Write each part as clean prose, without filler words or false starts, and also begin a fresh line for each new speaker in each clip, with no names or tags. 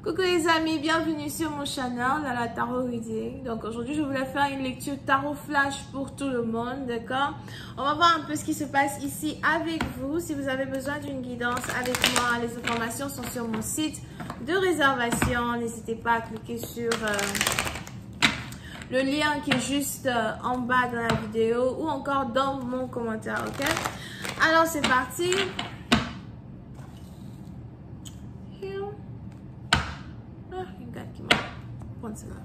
Coucou les amis, bienvenue sur mon channel, la Tarot Reading. Donc aujourd'hui je voulais faire une lecture tarot flash pour tout le monde, d'accord? On va voir un peu ce qui se passe ici avec vous. Si vous avez besoin d'une guidance avec moi, les informations sont sur mon site de réservation. N'hésitez pas à cliquer sur le lien qui est juste en bas dans la vidéo ou encore dans mon commentaire, ok? Alors c'est parti. Cela.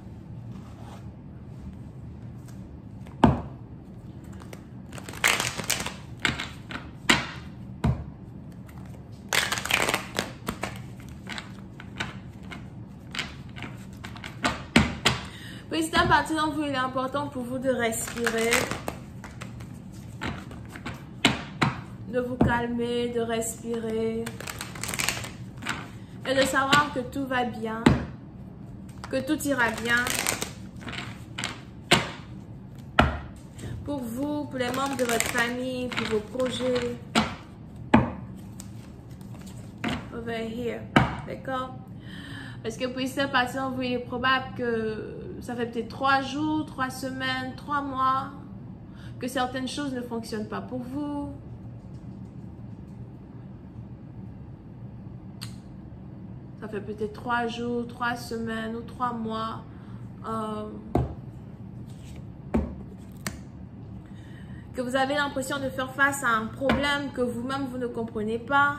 Petit à partir d'entre vous, il est important pour vous de respirer, de vous calmer, de respirer et de savoir que tout va bien, que tout ira bien pour vous, pour les membres de votre famille, pour vos projets. Over here, d'accord? Parce que pour cette partir, il est probable que ça fait peut-être 3 jours, 3 semaines, 3 mois que certaines choses ne fonctionnent pas pour vous. Ça fait peut-être 3 jours, 3 semaines ou 3 mois. Que vous avez l'impression de faire face à un problème que vous-même vous ne comprenez pas.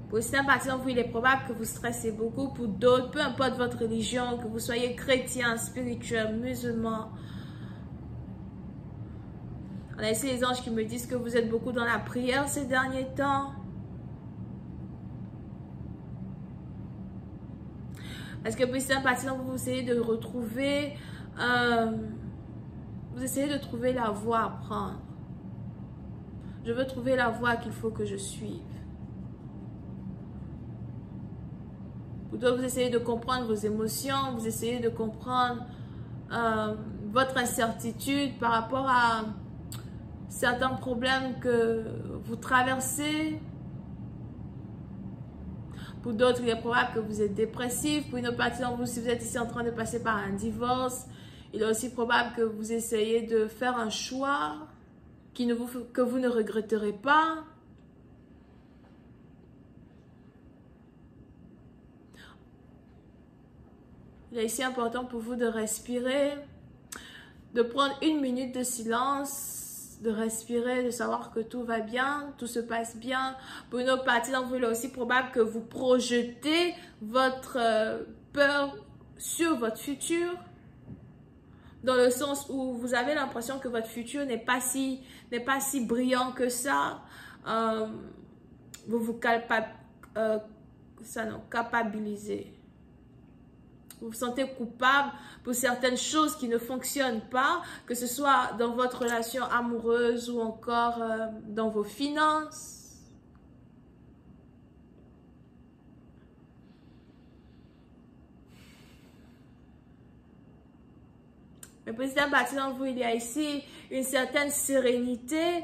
Pour certaines parties d'entre vous, il est probable que vous stressez beaucoup. Pour d'autres, peu importe votre religion, que vous soyez chrétien, spirituel, musulman. On a ici les anges qui me disent que vous êtes beaucoup dans la prière ces derniers temps. Parce que pour certaines parties d'entre vous, vous essayez de retrouver, vous essayez de trouver la voie à prendre. Je veux trouver la voie qu'il faut que je suive. Pour d'autres, vous essayez de comprendre vos émotions, vous essayez de comprendre votre incertitude par rapport à certains problèmes que vous traversez. Pour d'autres, il est probable que vous êtes dépressif. Pour une autre partie d'entre vous, si vous êtes ici en train de passer par un divorce, il est aussi probable que vous essayez de faire un choix que vous ne regretterez pas. Il est ici important pour vous de respirer, de prendre 1 minute de silence, de respirer, de savoir que tout va bien, tout se passe bien. Pour une autre partie d'entre vous, il est aussi probable que vous projetez votre peur sur votre futur, dans le sens où vous avez l'impression que votre futur n'est pas si brillant que ça. Vous vous capabilisez. Vous vous sentez coupable pour certaines choses qui ne fonctionnent pas, que ce soit dans votre relation amoureuse ou encore dans vos finances. Mais petit à petit dans vous, il y a ici une certaine sérénité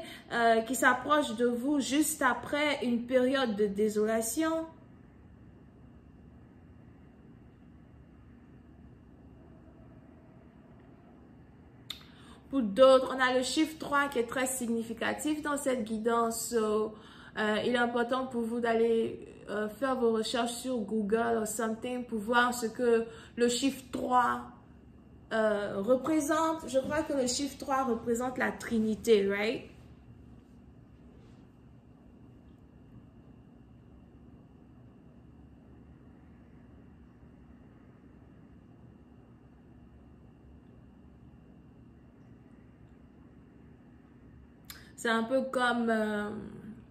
qui s'approche de vous juste après une période de désolation. Pour d'autres, on a le chiffre 3 qui est très significatif dans cette guidance. Il est important pour vous d'aller faire vos recherches sur Google ou something pour voir ce que le chiffre 3 représente. Je crois que le chiffre 3 représente la Trinité, right? C'est un peu comme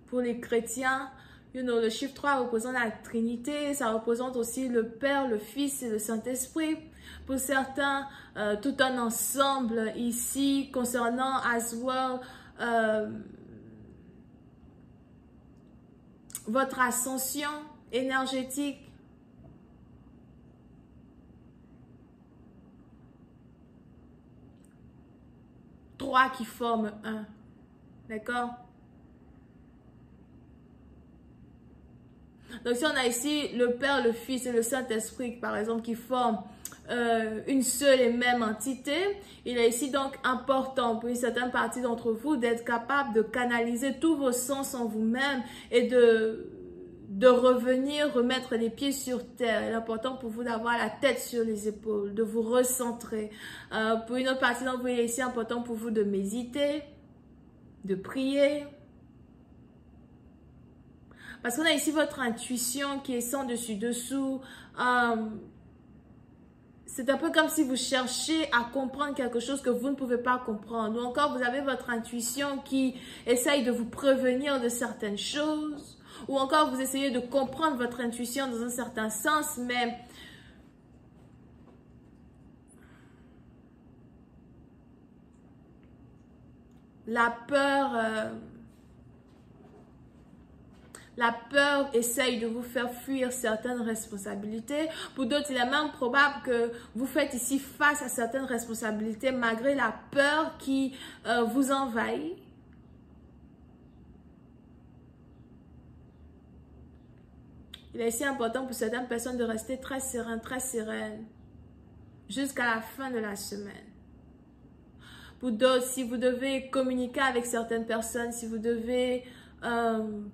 pour les chrétiens, le chiffre 3 représente la Trinité, ça représente aussi le Père, le Fils et le Saint-Esprit. Pour certains, tout un ensemble ici concernant as well votre ascension énergétique. Trois qui forment un. D'accord? Donc si on a ici le Père, le Fils et le Saint-Esprit, par exemple, qui forment une seule et même entité, il est ici donc important pour une certaine partie d'entre vous d'être capable de canaliser tous vos sens en vous-même et de revenir, remettre les pieds sur terre. Il est important pour vous d'avoir la tête sur les épaules, de vous recentrer. Pour une autre partie d'entre vous, il est ici important pour vous de méditer, de prier. Parce qu'on a ici votre intuition qui est sans dessus-dessous. C'est un peu comme si vous cherchez à comprendre quelque chose que vous ne pouvez pas comprendre. Ou encore, vous avez votre intuition qui essaye de vous prévenir de certaines choses. Ou encore, vous essayez de comprendre votre intuition dans un certain sens, mais la peur essaye de vous faire fuir certaines responsabilités. Pour d'autres, il est même probable que vous faites ici face à certaines responsabilités malgré la peur qui vous envahit. Il est ici important pour certaines personnes de rester très sereine jusqu'à la fin de la semaine. Pour d'autres, si vous devez communiquer avec certaines personnes, si vous devez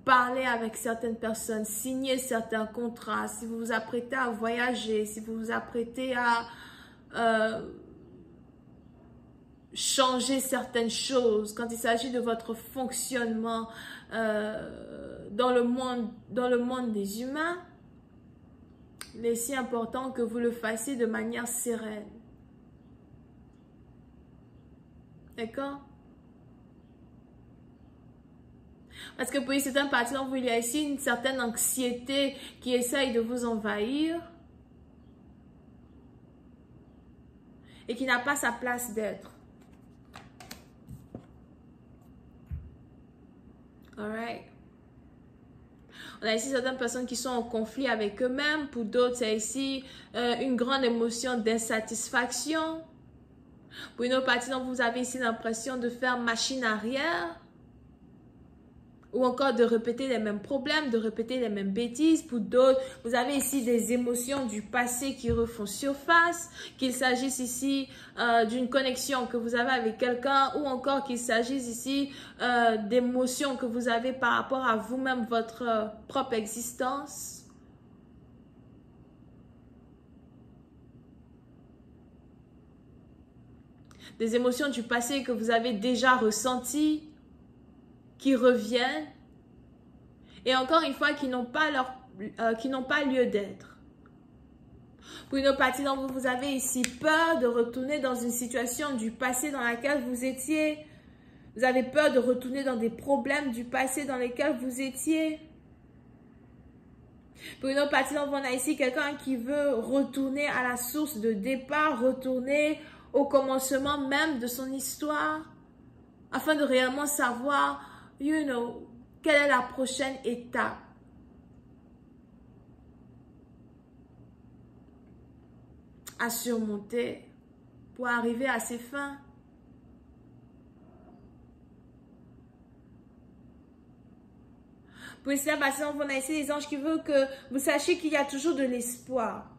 parler avec certaines personnes, signer certains contrats, si vous vous apprêtez à voyager, si vous vous apprêtez à changer certaines choses, quand il s'agit de votre fonctionnement dans le monde des humains, il est si important que vous le fassiez de manière sereine. D'accord? Parce que pour certaines parties d'entre vous, il y a ici une certaine anxiété qui essaye de vous envahir et qui n'a pas sa place d'être. Alright. On a ici certaines personnes qui sont en conflit avec eux-mêmes. Pour d'autres, c'est ici une grande émotion d'insatisfaction. Pour une autre partie d'entre vous, vous avez ici l'impression de faire machine arrière. Ou encore de répéter les mêmes problèmes, de répéter les mêmes bêtises. Pour d'autres, vous avez ici des émotions du passé qui refont surface, qu'il s'agisse ici d'une connexion que vous avez avec quelqu'un ou encore qu'il s'agisse ici d'émotions que vous avez par rapport à vous-même, votre propre existence. Des émotions du passé que vous avez déjà ressenties, qui reviennent et encore une fois qui n'ont pas lieu d'être. Pour une autre partie d'entre vous, vous avez ici peur de retourner dans une situation du passé dans laquelle vous étiez. Vous avez peur de retourner dans des problèmes du passé dans lesquels vous étiez. Pour une autre partie d'entre vous, on a ici quelqu'un qui veut retourner à la source de départ, retourner au commencement même de son histoire afin de réellement savoir quelle est la prochaine étape? À surmonter pour arriver à ses fins. Pour cela, on a ici les anges qui veulent que vous sachiez qu'il y a toujours de l'espoir.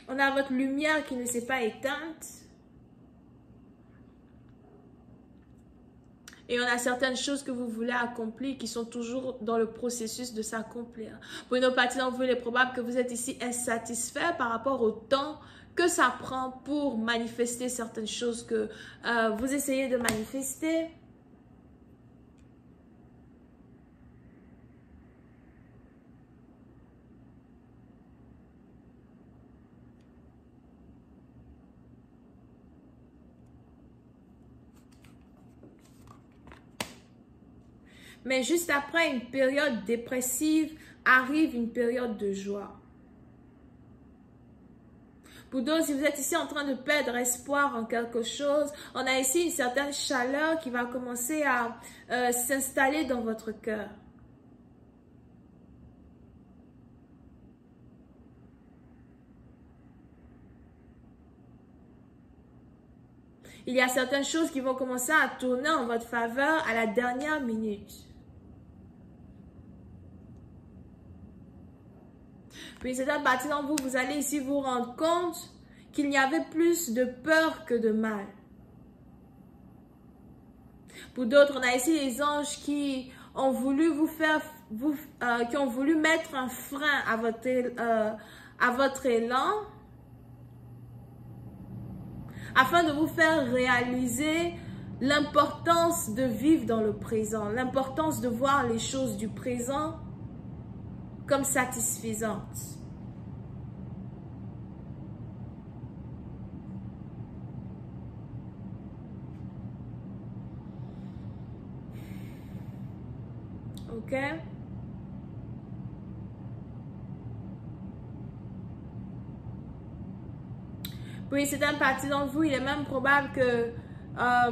On a votre lumière qui ne s'est pas éteinte. Et on a certaines choses que vous voulez accomplir qui sont toujours dans le processus de s'accomplir. Pour une autre partie d'entre vous, il est probable que vous êtes ici insatisfait par rapport au temps que ça prend pour manifester certaines choses que vous essayez de manifester. Mais juste après une période dépressive, arrive une période de joie. Pour d'autres, si vous êtes ici en train de perdre espoir en quelque chose, on a ici une certaine chaleur qui va commencer à s'installer dans votre cœur. Il y a certaines choses qui vont commencer à tourner en votre faveur à la dernière minute. Puis certaines parties d'entre vous, vous allez ici vous rendre compte qu'il y avait plus de peur que de mal. Pour d'autres, on a ici les anges qui ont voulu vous faire, qui ont voulu mettre un frein à votre élan, afin de vous faire réaliser l'importance de vivre dans le présent, l'importance de voir les choses du présent comme satisfaisantes. Ok? Oui, c'est une partie d'entre vous, il est même probable que,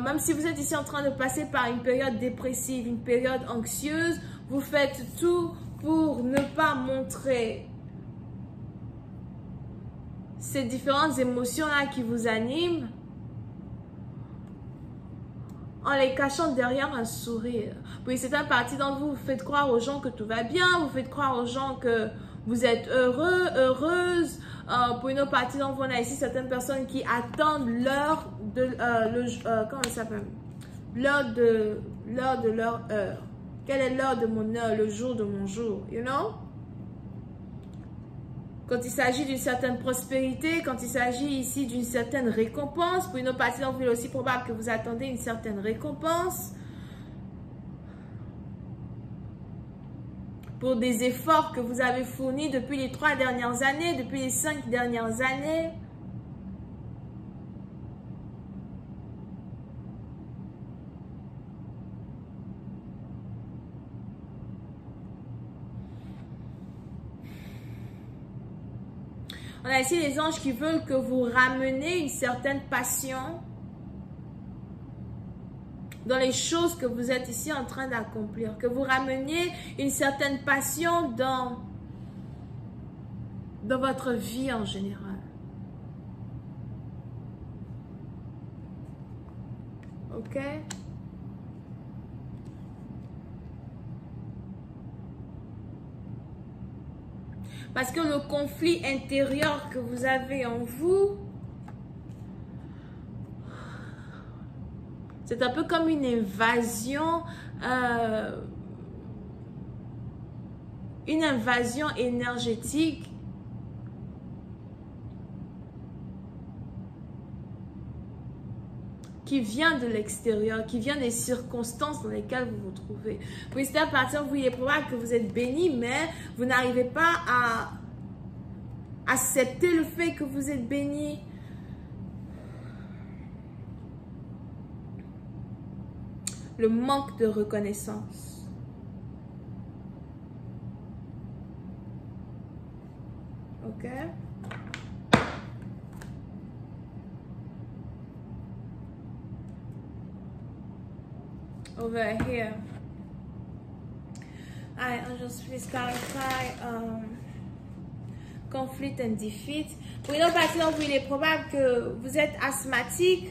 même si vous êtes ici en train de passer par une période dépressive, une période anxieuse, vous faites tout pour ne pas montrer ces différentes émotions-là qui vous animent, en les cachant derrière un sourire. Oui, c'est une partie d'entre vous, vous faites croire aux gens que tout va bien, vous faites croire aux gens que vous êtes heureux, heureuse. Pour une autre partie d'entre vous, on a ici certaines personnes qui attendent l'heure de comment ça s'appelle? L'heure de leur heure. Quelle est l'heure de mon heure, le jour de mon jour, you know? Quand il s'agit d'une certaine prospérité, quand il s'agit ici d'une certaine récompense, pour une autre partie d'entre vous, il est aussi probable que vous attendez une certaine récompense pour des efforts que vous avez fournis depuis les 3 dernières années, depuis les 5 dernières années. On a ici les anges qui veulent que vous rameniez une certaine passion dans les choses que vous êtes ici en train d'accomplir. Que vous rameniez une certaine passion dans votre vie en général. Ok? Parce que le conflit intérieur que vous avez en vous, c'est un peu comme une invasion énergétique qui vient de l'extérieur, qui vient des circonstances dans lesquelles vous vous trouvez. Oui, c'est à partir de vous, il est probable que vous êtes béni, mais vous n'arrivez pas à accepter le fait que vous êtes béni. Le manque de reconnaissance. Ok? Over here. Alright, angels, please clarify conflict and defeat. Pour une autre partie d'entre vous, il est probable que vous êtes asthmatique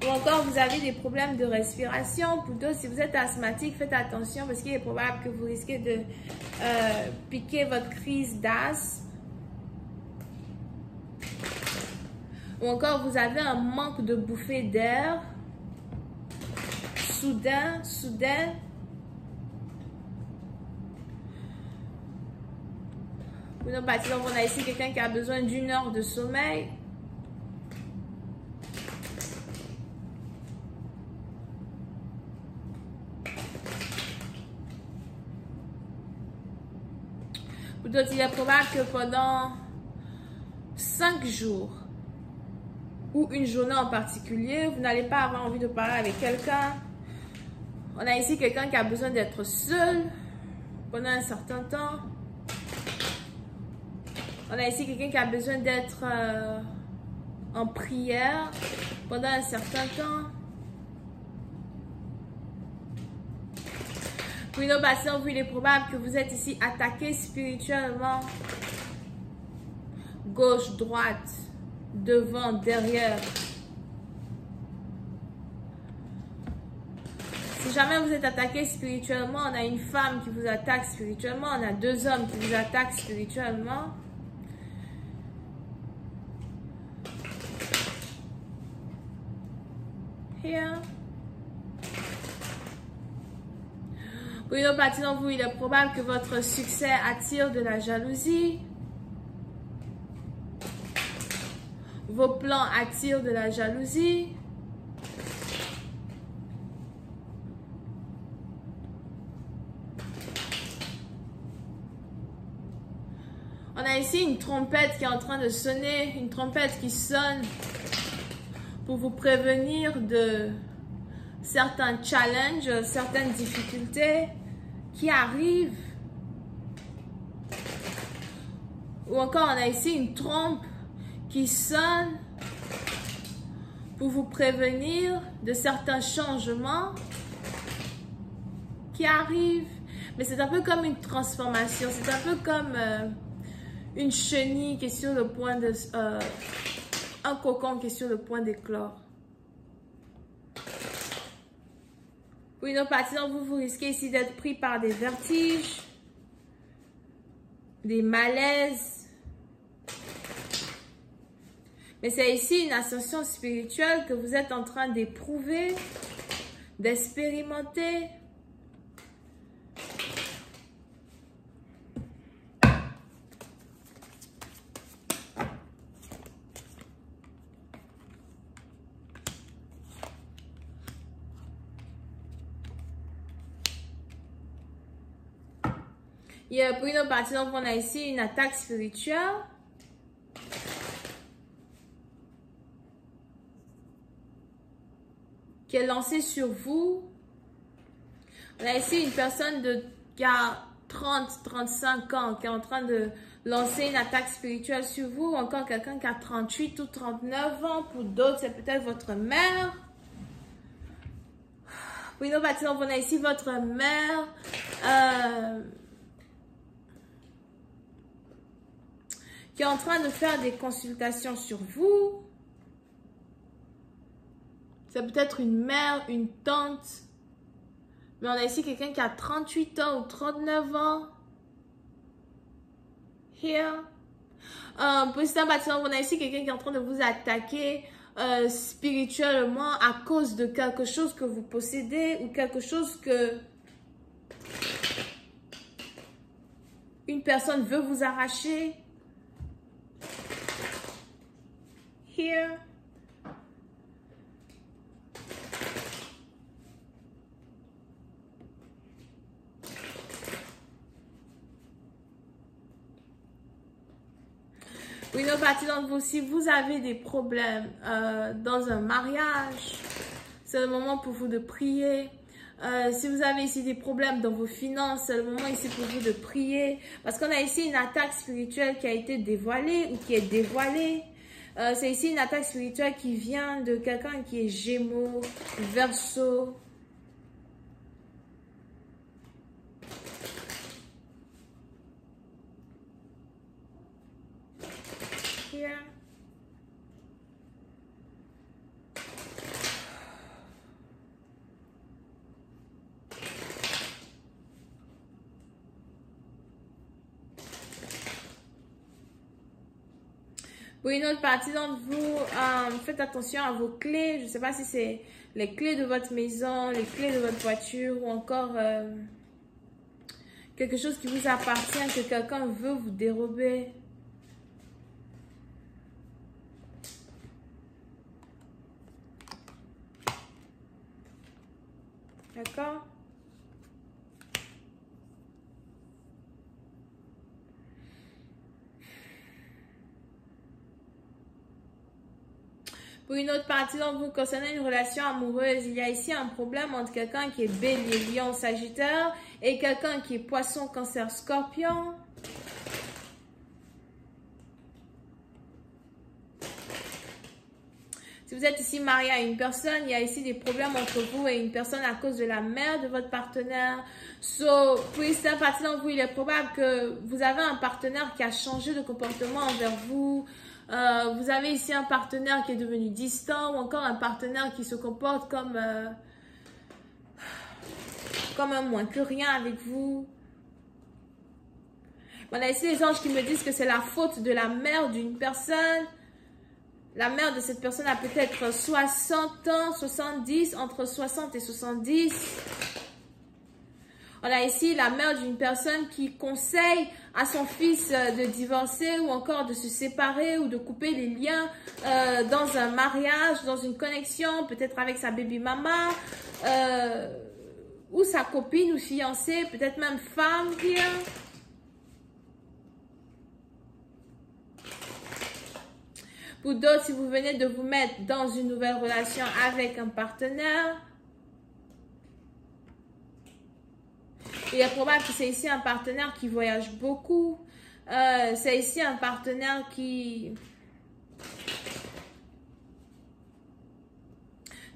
ou encore vous avez des problèmes de respiration. Pour d'autres, si vous êtes asthmatique, faites attention parce qu'il est probable que vous risquez de piquer votre crise d'asthme. Ou encore, vous avez un manque de bouffée d'air. Soudain. Pour notre partie, donc on a ici quelqu'un qui a besoin d'1 heure de sommeil. Pour d'autres, il est probable que pendant 5 jours ou une journée en particulier, vous n'allez pas avoir envie de parler avec quelqu'un. On a ici quelqu'un qui a besoin d'être seul pendant un certain temps. On a ici quelqu'un qui a besoin d'être en prière pendant un certain temps. Pour une autre personne, il est probable que vous êtes ici attaqué spirituellement. Gauche, droite, devant, derrière. Si Si jamais vous êtes attaqué spirituellement, on a une femme qui vous attaque spirituellement, on a 2 hommes qui vous attaquent spirituellement. Here. Pour une autre partie d'entre vous, il est probable que votre succès attire de la jalousie. Vos plans attirent de la jalousie. On a ici une trompette qui est en train de sonner, une trompette qui sonne pour vous prévenir de certains challenges, certaines difficultés qui arrivent. Ou encore, on a ici une trompe qui sonne pour vous prévenir de certains changements qui arrivent. Mais c'est un peu comme une transformation, c'est un peu comme une chenille qui est sur le point de... un cocon qui est sur le point d'éclore. Pour une autre partie d'entre vous, vous risquez ici d'être pris par des vertiges, des malaises. Mais c'est ici une ascension spirituelle que vous êtes en train d'éprouver, d'expérimenter. Et pour une autre partie, donc on a ici une attaque spirituelle. Qui est lancée sur vous. On a ici une personne qui a 30-35 ans qui est en train de lancer une attaque spirituelle sur vous. Ou encore quelqu'un qui a 38 ou 39 ans. Pour d'autres, c'est peut-être votre mère. Pour une autre partie, donc on a ici votre mère. Qui est en train de faire des consultations sur vous. C'est peut-être une mère, une tante. Mais on a ici quelqu'un qui a 38 ans ou 39 ans. Here. Pour certains bâtiments, on a ici quelqu'un qui est en train de vous attaquer spirituellement à cause de quelque chose que vous possédez ou quelque chose que une personne veut vous arracher. Here. Oui, une autre partie d'entre vous, si vous avez des problèmes dans un mariage, c'est le moment pour vous de prier. Si vous avez ici des problèmes dans vos finances, c'est le moment ici pour vous de prier. Parce qu'on a ici une attaque spirituelle qui a été dévoilée ou qui est dévoilée. C'est ici une attaque spirituelle qui vient de quelqu'un qui est Gémeaux, Verseau. Here. Pour une autre partie d'entre vous, faites attention à vos clés. Je ne sais pas si c'est les clés de votre maison, les clés de votre voiture ou encore quelque chose qui vous appartient que quelqu'un veut vous dérober. D'accord? Pour une autre partie d'entre vous, concernant une relation amoureuse, il y a ici un problème entre quelqu'un qui est Bélier, Lion, Sagittaire et quelqu'un qui est Poisson, Cancer, Scorpion. Si vous êtes ici marié à une personne, il y a ici des problèmes entre vous et une personne à cause de la mère de votre partenaire. Pour cette partie d'entre vous, il est probable que vous avez un partenaire qui a changé de comportement envers vous. Vous avez ici un partenaire qui est devenu distant ou encore un partenaire qui se comporte comme comme un moins que rien avec vous. On a ici les anges qui me disent que c'est la faute de la mère d'une personne. La mère de cette personne a peut-être 60 ans, 70, entre 60 et 70. On a ici la mère d'une personne qui conseille à son fils de divorcer ou encore de se séparer ou de couper les liens dans un mariage, dans une connexion, peut-être avec sa baby mama ou sa copine ou fiancée, peut-être même femme here. Pour d'autres, si vous venez de vous mettre dans une nouvelle relation avec un partenaire, il est probable que c'est ici un partenaire qui voyage beaucoup. C'est ici un partenaire qui...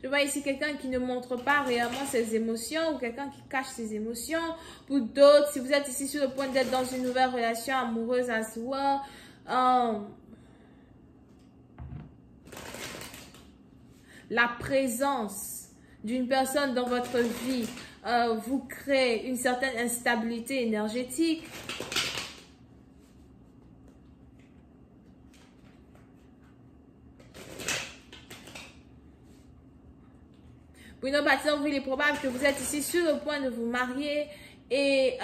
Je vois ici quelqu'un qui ne montre pas réellement ses émotions ou quelqu'un qui cache ses émotions. Pour d'autres, si vous êtes ici sur le point d'être dans une nouvelle relation amoureuse à soi, la présence d'une personne dans votre vie vous crée une certaine instabilité énergétique. Pour une autre partie d'entre vous, il est probable que vous êtes ici sur le point de vous marier et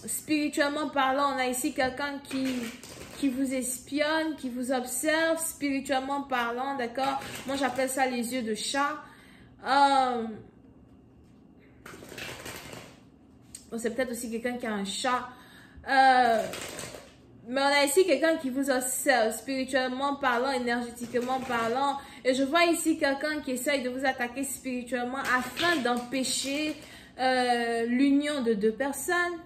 spirituellement parlant, on a ici quelqu'un qui vous espionne, qui vous observe, spirituellement parlant, d'accord? Moi, j'appelle ça les yeux de chat. Bon, c'est peut-être aussi quelqu'un qui a un chat. Mais on a ici quelqu'un qui vous observe, spirituellement parlant, énergétiquement parlant. Et je vois ici quelqu'un qui essaye de vous attaquer spirituellement afin d'empêcher l'union de deux personnes.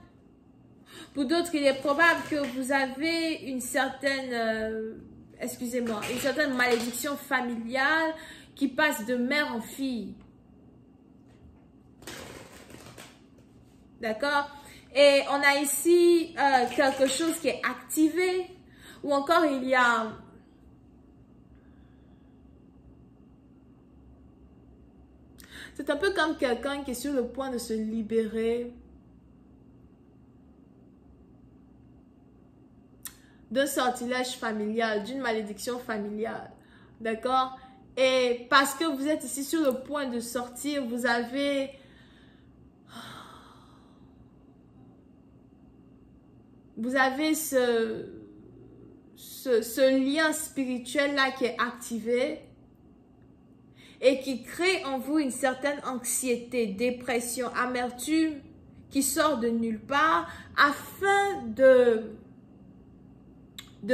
Pour d'autres, il est probable que vous avez une certaine, excusez-moi, une certaine malédiction familiale qui passe de mère en fille. D'accord? Et on a ici quelque chose qui est activé. Ou encore, il y a... C'est un peu comme quelqu'un qui est sur le point de se libérer d'un sortilège familial, d'une malédiction familiale. D'accord? Et parce que vous êtes ici sur le point de sortir, vous avez... Vous avez ce lien spirituel-là qui est activé et qui crée en vous une certaine anxiété, dépression, amertume qui sort de nulle part afin de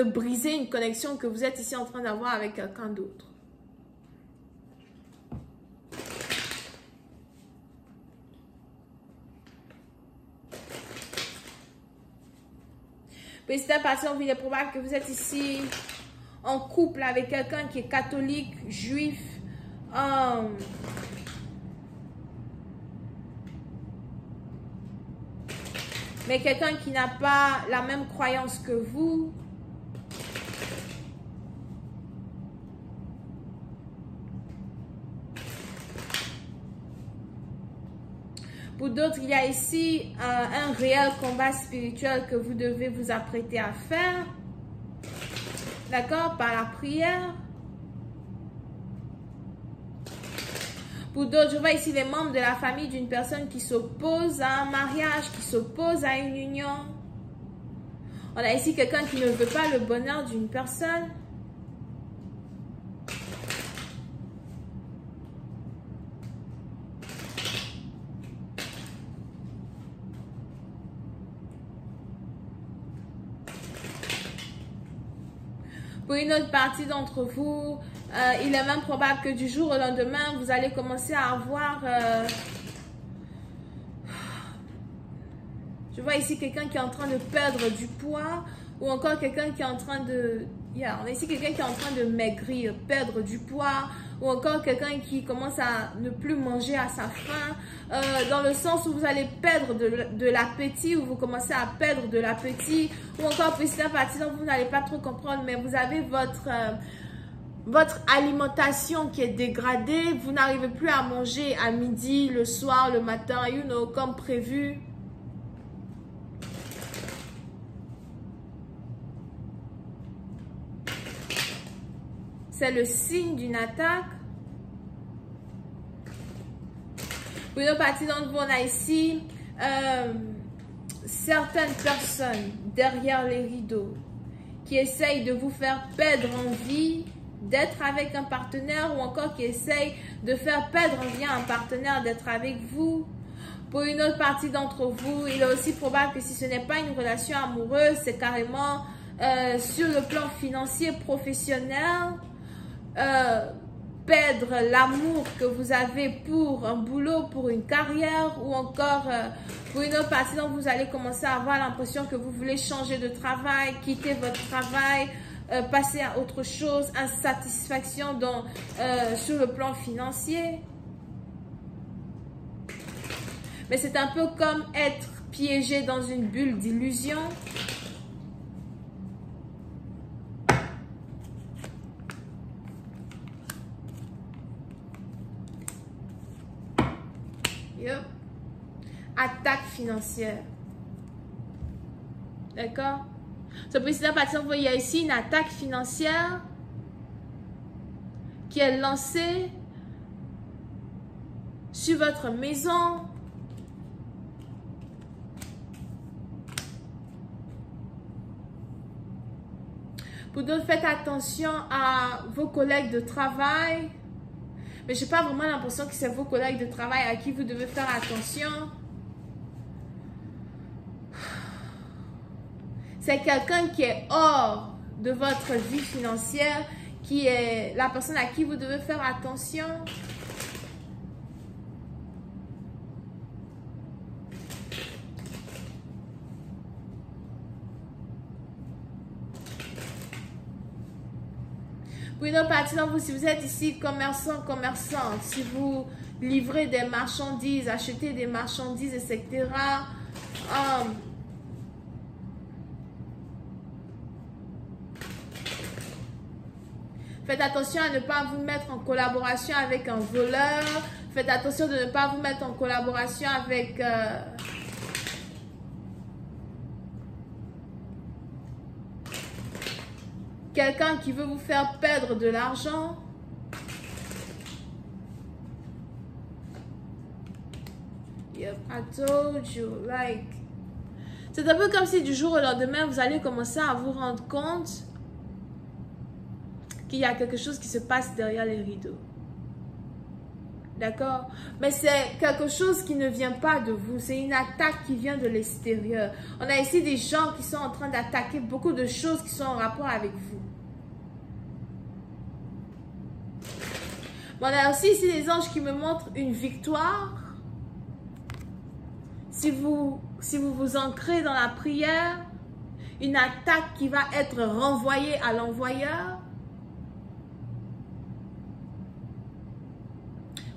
briser une connexion que vous êtes ici en train d'avoir avec quelqu'un d'autre. Petit à petit, il est probable que vous êtes ici en couple avec quelqu'un qui est catholique, juif, mais quelqu'un qui n'a pas la même croyance que vous. Pour d'autres, il y a ici un réel combat spirituel que vous devez vous apprêter à faire. D'accord? Par la prière. Pour d'autres, je vois ici les membres de la famille d'une personne qui s'oppose à un mariage, qui s'oppose à une union. On a ici quelqu'un qui ne veut pas le bonheur d'une personne. Pour une autre partie d'entre vous, il est même probable que du jour au lendemain, vous allez commencer à avoir... je vois ici quelqu'un qui est en train de perdre du poids ou encore quelqu'un qui est en train de... on a ici quelqu'un qui est en train de maigrir, perdre du poids ou encore quelqu'un qui commence à ne plus manger à sa faim, dans le sens où vous allez perdre de l'appétit ou vous commencez à perdre de l'appétit ou encore petit à petit, donc vous n'allez pas trop comprendre, mais vous avez votre alimentation qui est dégradée, vous n'arrivez plus à manger à midi, le soir, le matin, you know, comme prévu. C'est le signe d'une attaque. Pour une autre partie d'entre vous, on a ici certaines personnes derrière les rideaux qui essayent de vous faire perdre envie d'être avec un partenaire ou encore qui essayent de faire perdre envie à un partenaire d'être avec vous. Pour une autre partie d'entre vous, il est aussi probable que si ce n'est pas une relation amoureuse, c'est carrément sur le plan financier, professionnel, perdre l'amour que vous avez pour un boulot, pour une carrière ou encore pour une autre partie dont vous allez commencer à avoir l'impression que vous voulez changer de travail, quitter votre travail, passer à autre chose, insatisfaction sur le plan financier. Mais c'est un peu comme être piégé dans une bulle d'illusion. Yep. Attaque financière. D'accord? Ce précédent, par exemple, il y a ici une attaque financière qui est lancée sur votre maison. Pour d'autres, faites attention à vos collègues de travail. Mais je n'ai pas vraiment l'impression que c'est vos collègues de travail à qui vous devez faire attention. C'est quelqu'un qui est hors de votre vie financière, qui est la personne à qui vous devez faire attention. Pour une autre partie d'entre vous, si vous êtes ici commerçant, commerçante, si vous livrez des marchandises, achetez des marchandises, etc. Faites attention à ne pas vous mettre en collaboration avec un voleur. Faites attention de ne pas vous mettre en collaboration avec... quelqu'un qui veut vous faire perdre de l'argent. Yep, I told you, like... C'est un peu comme si du jour au lendemain, vous allez commencer à vous rendre compte qu'il y a quelque chose qui se passe derrière les rideaux. D'accord? Mais c'est quelque chose qui ne vient pas de vous. C'est une attaque qui vient de l'extérieur. On a ici des gens qui sont en train d'attaquer beaucoup de choses qui sont en rapport avec vous. On a aussi ici des anges qui me montrent une victoire. Si vous vous ancrez dans la prière, une attaque qui va être renvoyée à l'envoyeur.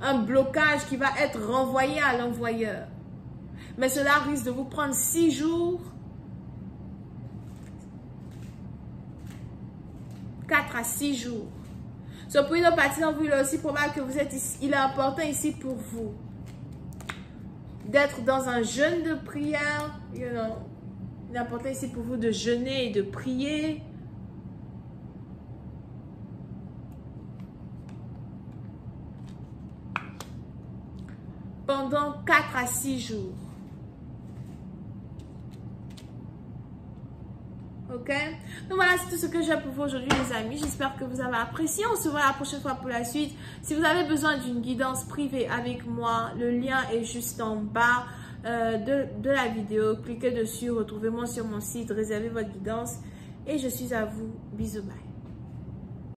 Un blocage qui va être renvoyé à l'envoyeur. Mais cela risque de vous prendre 6 jours. 4 à 6 jours. So, pour une autre partie d'entre vous, il est aussi probable que vous êtes ici. Il est important ici pour vous d'être dans un jeûne de prière. You know, il est important ici pour vous de jeûner et de prier. Pendant 4 à 6 jours. Ok? Donc voilà, c'est tout ce que j'ai pour vous aujourd'hui, les amis. J'espère que vous avez apprécié. On se voit la prochaine fois pour la suite. Si vous avez besoin d'une guidance privée avec moi, le lien est juste en bas de la vidéo. Cliquez dessus, retrouvez-moi sur mon site, réservez votre guidance. Et je suis à vous. Bisous, bye.